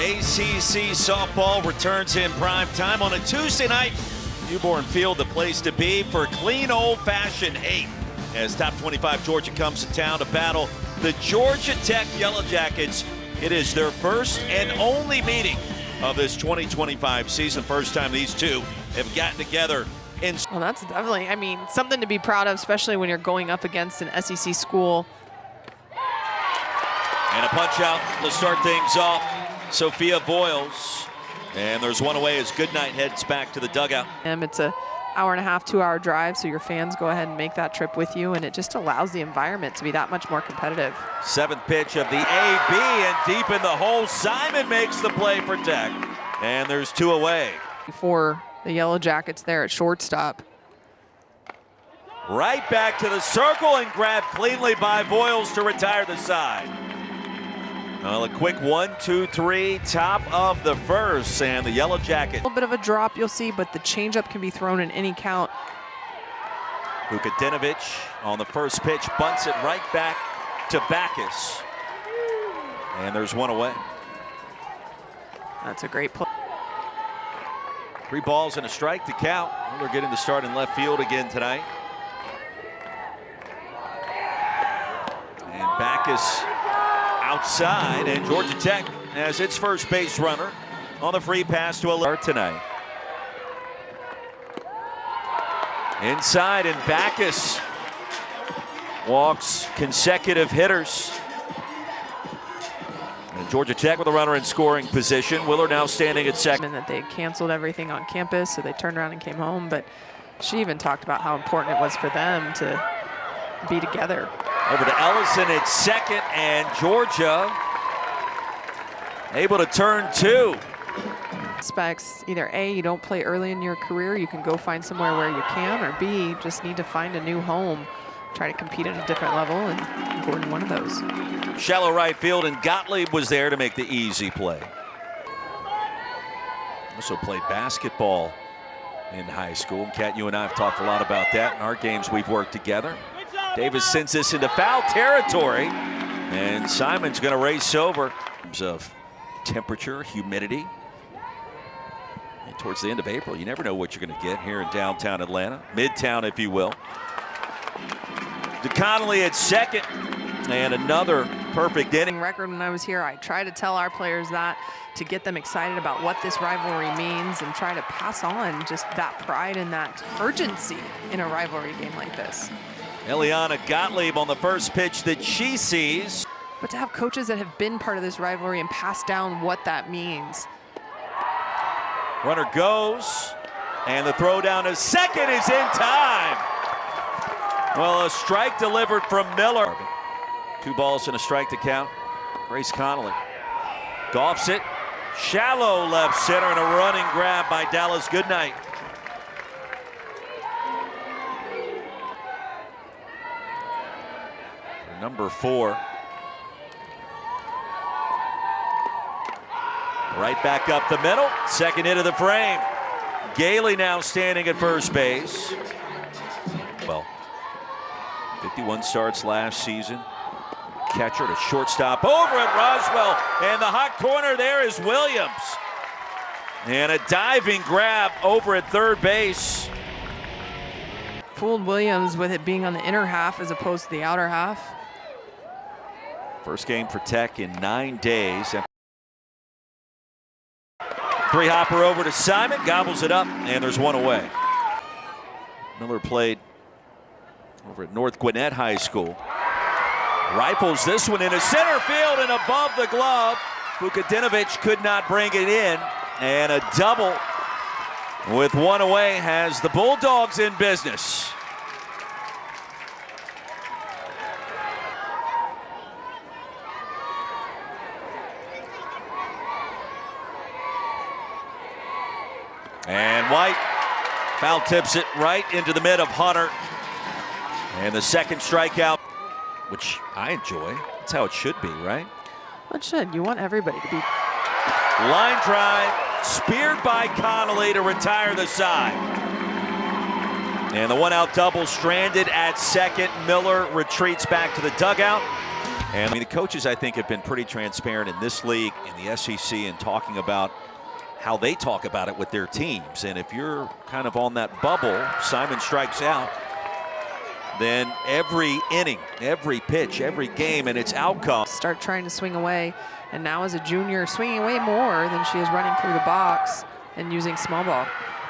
ACC softball returns in prime time on a Tuesday night. Newborn Field, the place to be for clean old-fashioned hate, as top 25 Georgia comes to town to battle the Georgia Tech Yellow Jackets. It is their first and only meeting of this 2025 season. First time these two have gotten together. Well, that's definitely, I mean, something to be proud of, especially when you're going up against an SEC school. And a punch out to start things off. Sophia Voyles. And there's one away as Goodnight heads back to the dugout. It's a hour-and-a-half, 2-hour drive, so your fans go ahead and make that trip with you, and it just allows the environment to be that much more competitive. Seventh pitch of the AB, and deep in the hole, Simon makes the play for Tech. And there's two away. For the Yellow Jackets there at shortstop. Right back to the circle and grabbed cleanly by Voyles to retire the side. Well, a quick 1-2-3, top of the first, and the Yellow Jacket. A little bit of a drop you'll see, but the changeup can be thrown in any count. Vukadinovic on the first pitch, bunts it right back to Backus. And there's one away. That's a great play. 3 balls and a strike to count. We're getting the start in left field again tonight. And Backus outside, and Georgia Tech has its first base runner on the free pass to Alert tonight. Inside, and Backus walks consecutive hitters. And Georgia Tech with a runner in scoring position. Willard now standing at second. And that they canceled everything on campus, so they turned around and came home, but she even talked about how important it was for them to be together. Over to Ellison at second, and Georgia able to turn 2. Aspects, either A, you don't play early in your career, you can go find somewhere where you can, or B, you just need to find a new home, try to compete at a different level, and Gordon one of those. Shallow right field, and Gottlieb was there to make the easy play. Also played basketball in high school. Kat, you and I have talked a lot about that in our games we've worked together. Davis sends this into foul territory, and Simon's going to race over. In terms of temperature, humidity, and towards the end of April, you never know what you're going to get here in downtown Atlanta, Midtown, if you will. DeConnelly at second, and another perfect inning. Record when I was here, I try to tell our players that to get them excited about what this rivalry means and try to pass on just that pride and that urgency in a rivalry game like this. Eliana Gottlieb on the first pitch that she sees. But to have coaches that have been part of this rivalry and pass down what that means. Runner goes, and the throw down to second is in time. Well, a strike delivered from Miller. 2 balls and a strike to count. Grace Connolly golfs it. Shallow left center, and a running grab by Dallas Goodnight. Number 4. Right back up the middle. Second hit of the frame. Gailey now standing at first base. Well, 51 starts last season. Catcher to shortstop over at Roswell. And the hot corner there is Williams. And a diving grab over at third base. Fooled Williams with it being on the inner half as opposed to the outer half. First game for Tech in 9 days. 3-hopper over to Simon, gobbles it up, and there's one away. Miller played over at North Gwinnett High School. Rifles this one into center field and above the glove. Vukadinovic could not bring it in, and a double with one away has the Bulldogs in business. And White foul tips it right into the mid of Hunter. And the second strikeout, which I enjoy. That's how it should be, right? Well, it should. You want everybody to be. Line drive, speared by Connolly to retire the side. And the 1-out double stranded at second. Miller retreats back to the dugout. And I mean, the coaches, I think, have been pretty transparent in this league, in the SEC, and talking about how they talk about it with their teams. And if you're kind of on that bubble, Simon strikes out, then every inning, every pitch, every game, and its outcome. Start trying to swing away, and now as a junior, swinging away more than she is running through the box and using small ball.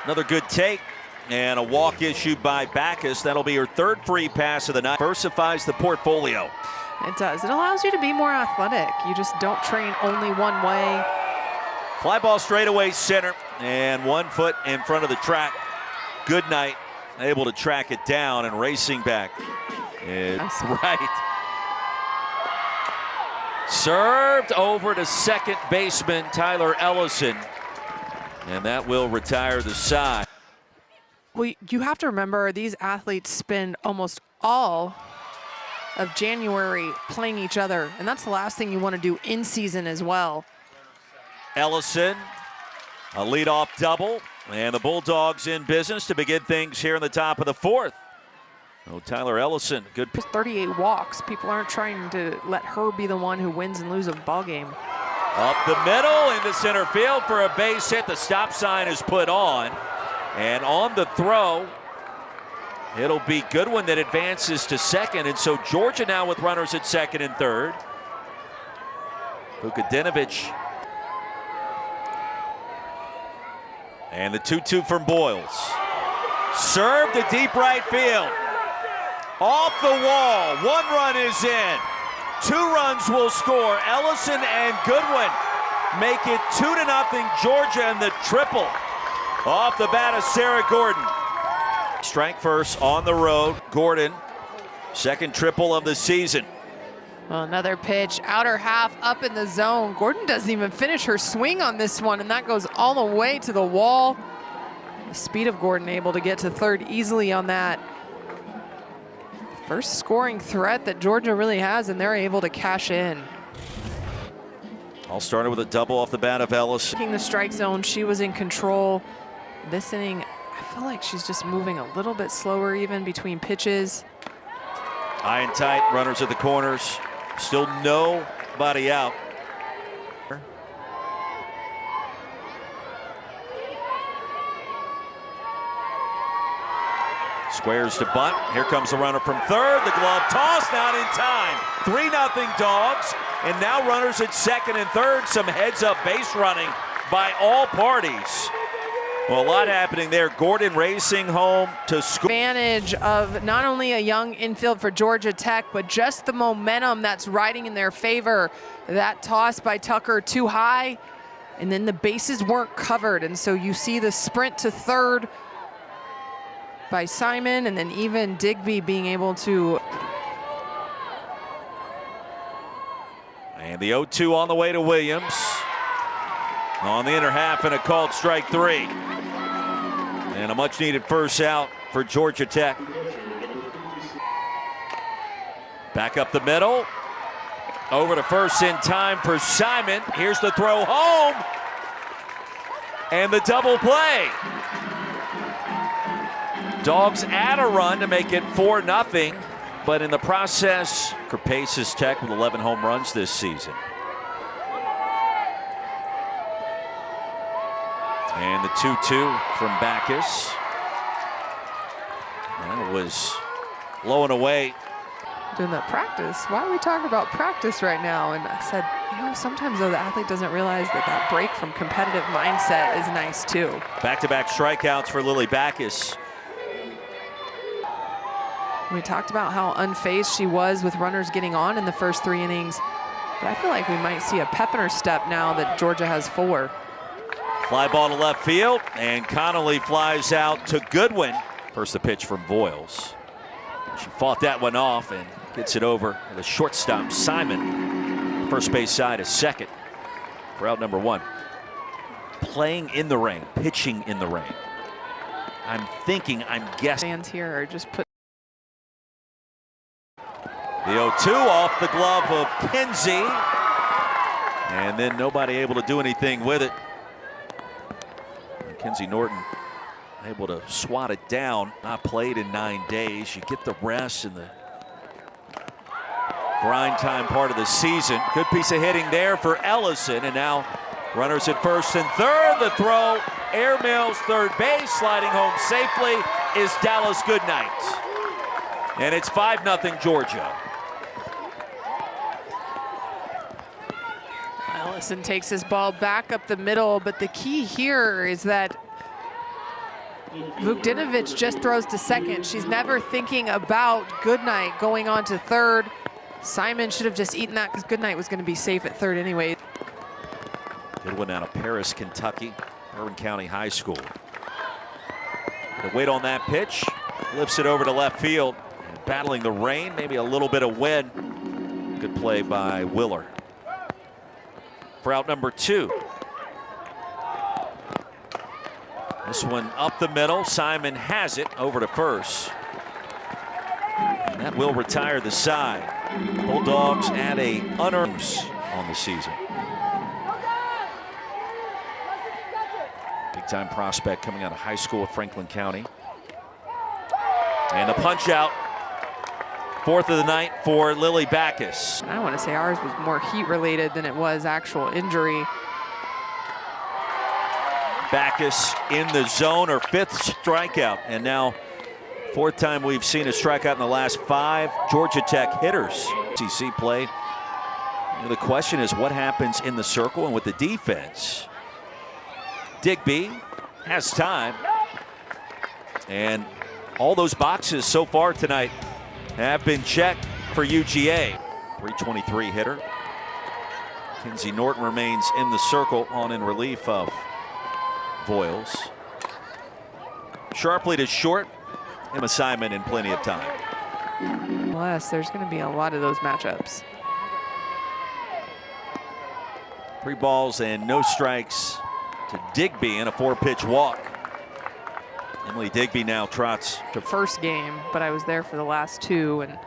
Another good take, and a walk issued by Backus. That'll be her third free pass of the night. Diversifies the portfolio. It does. It allows you to be more athletic. You just don't train only one way. Fly ball straightaway center, and 1 foot in front of the track. Good night. Able to track it down and racing back. It's right. Served over to second baseman Tyler Ellison. And that will retire the side. Well, you have to remember these athletes spend almost all of January playing each other, and that's the last thing you want to do in season as well. Ellison, a leadoff double, and the Bulldogs in business to begin things here in the top of the fourth. Oh, Tyler Ellison, good. 38 walks. People aren't trying to let her be the one who wins and loses a ball game. Up the middle into center field for a base hit. The stop sign is put on, and on the throw, it'll be Goodwin that advances to second, and so Georgia now with runners at second and third. Vukadinovich. And the 2-2 from Boyles. Served to deep right field. Off the wall. 1 run is in. 2 runs will score. Ellison and Goodwin make it 2-0 Georgia, and the triple off the bat of Sarah Gordon. Strike first on the road. Gordon, second triple of the season. Well, another pitch, outer half up in the zone. Gordon doesn't even finish her swing on this one, and that goes all the way to the wall. The speed of Gordon able to get to third easily on that. First scoring threat that Georgia really has, and they're able to cash in. All started with a double off the bat of Ellis. Taking the strike zone, she was in control. This inning, I feel like she's just moving a little bit slower even between pitches. High and tight, runners at the corners. Still nobody out. Squares to bunt. Here comes the runner from third. The glove toss, not in time. 3-0 Dogs. And now runners at second and third. Some heads-up base running by all parties. Well, a lot happening there. Gordon racing home to score. Advantage of not only a young infield for Georgia Tech, but just the momentum that's riding in their favor. That toss by Tucker too high, and then the bases weren't covered. And so you see the sprint to third by Simon, and then even Digby being able to. And the 0-2 on the way to Williams. On the inner half, and a called strike 3. And a much needed first out for Georgia Tech. Back up the middle. Over to first in time for Simon. Here's the throw home. And the double play. Dogs add a run to make it 4-0. But in the process, Paces Tech with 11 home runs this season. And the 2-2 from Backus. That was low and away. Doing that practice. Why are we talking about practice right now? And I said, you know, sometimes though the athlete doesn't realize that that break from competitive mindset is nice too. Back-to-back strikeouts for Lily Backus. We talked about how unfazed she was with runners getting on in the first 3 innings. But I feel like we might see a pep in her step now that Georgia has 4. Fly ball to left field, and Connolly flies out to Goodwin. First the pitch from Boyles. She fought that one off and gets it over. And the shortstop, Simon, first base side is second for out number 1. Playing in the rain, pitching in the rain. I'm guessing. Fans here are just put. The 0-2 off the glove of Kinsey. And then nobody able to do anything with it. Kenzie Norton able to swat it down. Not played in 9 days. You get the rest and the grind time part of the season. Good piece of hitting there for Ellison, and now runners at first and third. The throw, airmails third base, sliding home safely is Dallas Goodnight. And it's 5-0 Georgia. Ellison takes his ball back up the middle, but the key here is that Vukdinovic just throws to second. She's never thinking about Goodnight going on to third. Simon should have just eaten that because Goodnight was going to be safe at third anyway. Good one out of Paris, Kentucky, Bourbon County High School. Gonna wait on that pitch, lifts it over to left field. And battling the rain, maybe a little bit of wind. Good play by Willer. For out number 2. This one up the middle. Simon has it over to first. And that will retire the side. Bulldogs add a unearned on the season. Big time prospect coming out of high school at Franklin County. And the punch out. 4th of the night for Lily Backus. I want to say ours was more heat related than it was actual injury. Backus in the zone, her 5th strikeout, and now 4th time we've seen a strikeout in the last 5 Georgia Tech hitters. SEC play. The question is what happens in the circle and with the defense. Digby has time, and all those boxes so far tonight have been checked for UGA. 323 hitter. Kinsey Norton remains in the circle on in relief of Voiles. Sharply to short. Emma Simon in plenty of time. Plus, there's going to be a lot of those matchups. 3 balls and no strikes to Digby in a 4-pitch walk. Emily Digby now trots to first game, but I was there for the last 2 and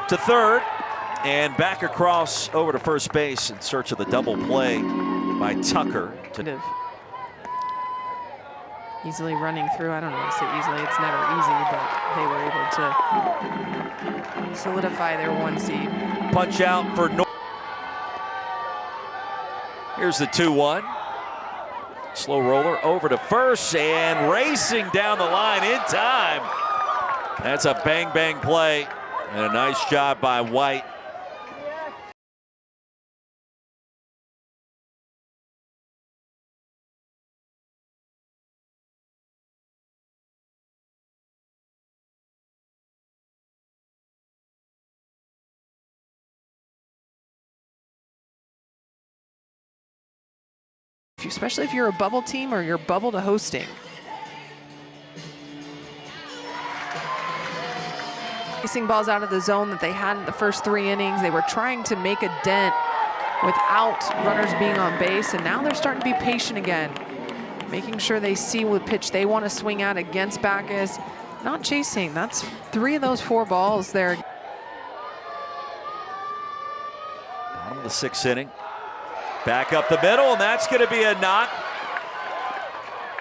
to third and back across over to first base in search of the double play by Tucker. Easily running through. I don't know how to say easily. It's never easy, but they were able to solidify their 1 seed. Punch out for North. Here's the 2-1. Slow roller over to first and racing down the line in time. That's a bang play and a nice job by White. Especially if you're a bubble team or you're bubble to hosting. Chasing balls out of the zone that they had in the first 3 innings. They were trying to make a dent without runners being on base, and now they're starting to be patient again, making sure they see what pitch they want to swing at against Backus. Not chasing. That's 3 of those 4 balls there. Bottom of the 6th inning. Back up the middle, and that's going to be a knock.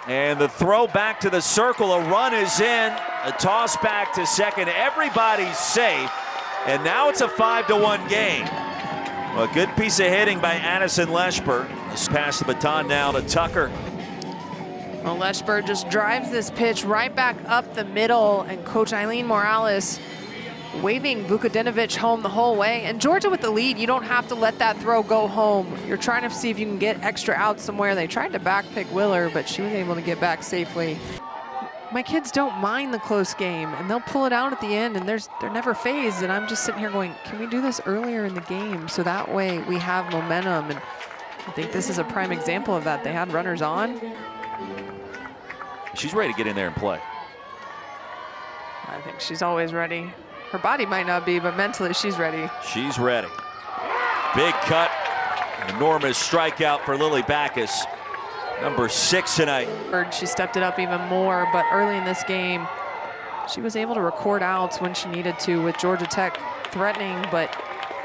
And the throw back to the circle, a run is in, a toss back to second. Everybody's safe, and now it's a 5-1 game. A good piece of hitting by Addison Leshber. Let's pass the baton now to Tucker. Well, Leshber just drives this pitch right back up the middle, and Coach Eileen Morales waving Vukdinovic home the whole way. And Georgia with the lead, you don't have to let that throw go home. You're trying to see if you can get extra outs somewhere. They tried to backpick Willer, but she was able to get back safely. My kids don't mind the close game, and they'll pull it out at the end, and they're never phased. And I'm just sitting here going, can we do this earlier in the game so that way we have momentum? And I think this is a prime example of that. They had runners on. She's ready to get in there and play. I think she's always ready. Her body might not be, but mentally she's ready. She's ready. Big cut. An enormous strikeout for Lily Backus. Number 6 tonight. She stepped it up even more, but early in this game, she was able to record outs when she needed to with Georgia Tech threatening, but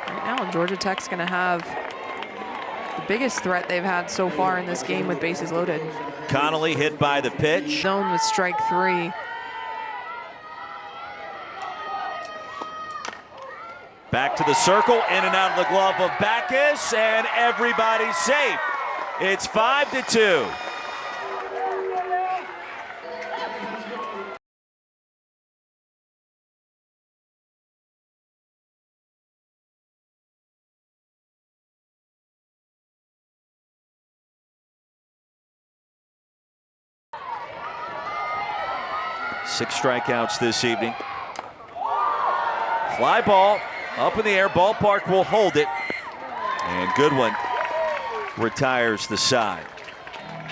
right now Georgia Tech's gonna have the biggest threat they've had so far in this game with bases loaded. Connolly hit by the pitch. Zone with strike 3. Back to the circle, in and out of the glove of Backus, and everybody's safe. It's 5-2. Six strikeouts this evening. Fly ball up in the air. Ballpark will hold it. And Goodwin retires the side.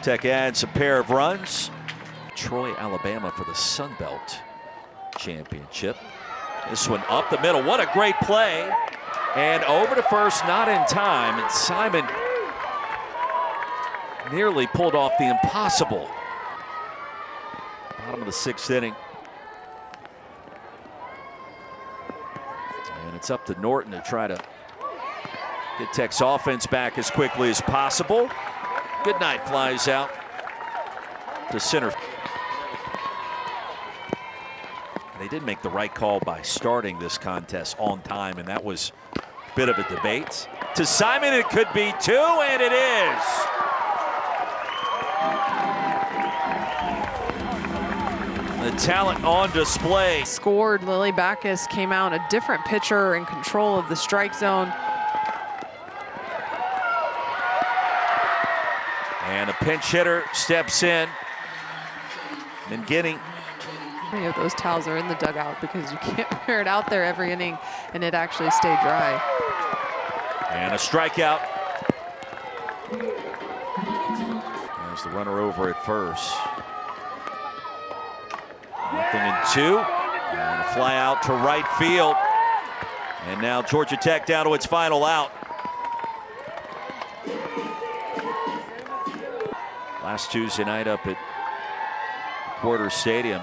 Tech adds a pair of runs. Troy, Alabama for the Sun Belt Championship. This one up the middle. What a great play. And over to first, not in time. And Simon nearly pulled off the impossible. Bottom of the sixth inning. And it's up to Norton to try to get Tech's offense back as quickly as possible. Goodnight flies out to center. They did make the right call by starting this contest on time, and that was a bit of a debate. To Simon, it could be two, and it is. The talent on display. Scored. Lily Backus came out a different pitcher in control of the strike zone. And a pinch hitter steps in. Mangini. Many of those towels are in the dugout because you can't wear it out there every inning and it actually stayed dry. And a strikeout. There's the runner over at first. 0-2, and a fly out to right field. And now Georgia Tech down to its final out. Last Tuesday night up at Porter Stadium.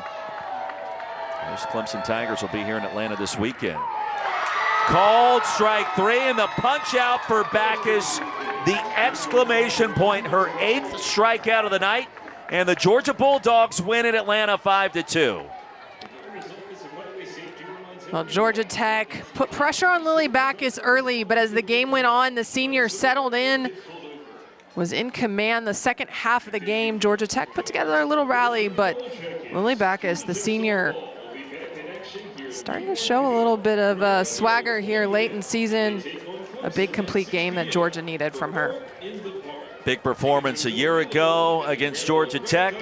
Those Clemson Tigers will be here in Atlanta this weekend. Called strike three, and the punch out for Backus. The exclamation point, her 8th strikeout of the night. And the Georgia Bulldogs win in Atlanta 5-2. Well, Georgia Tech put pressure on Lily Backus early, but as the game went on, the senior settled in, was in command the second half of the game. Georgia Tech put together a little rally, but Lily Backus, the senior, starting to show a little bit of swagger here late in season. A big complete game that Georgia needed from her. Big performance a year ago against Georgia Tech.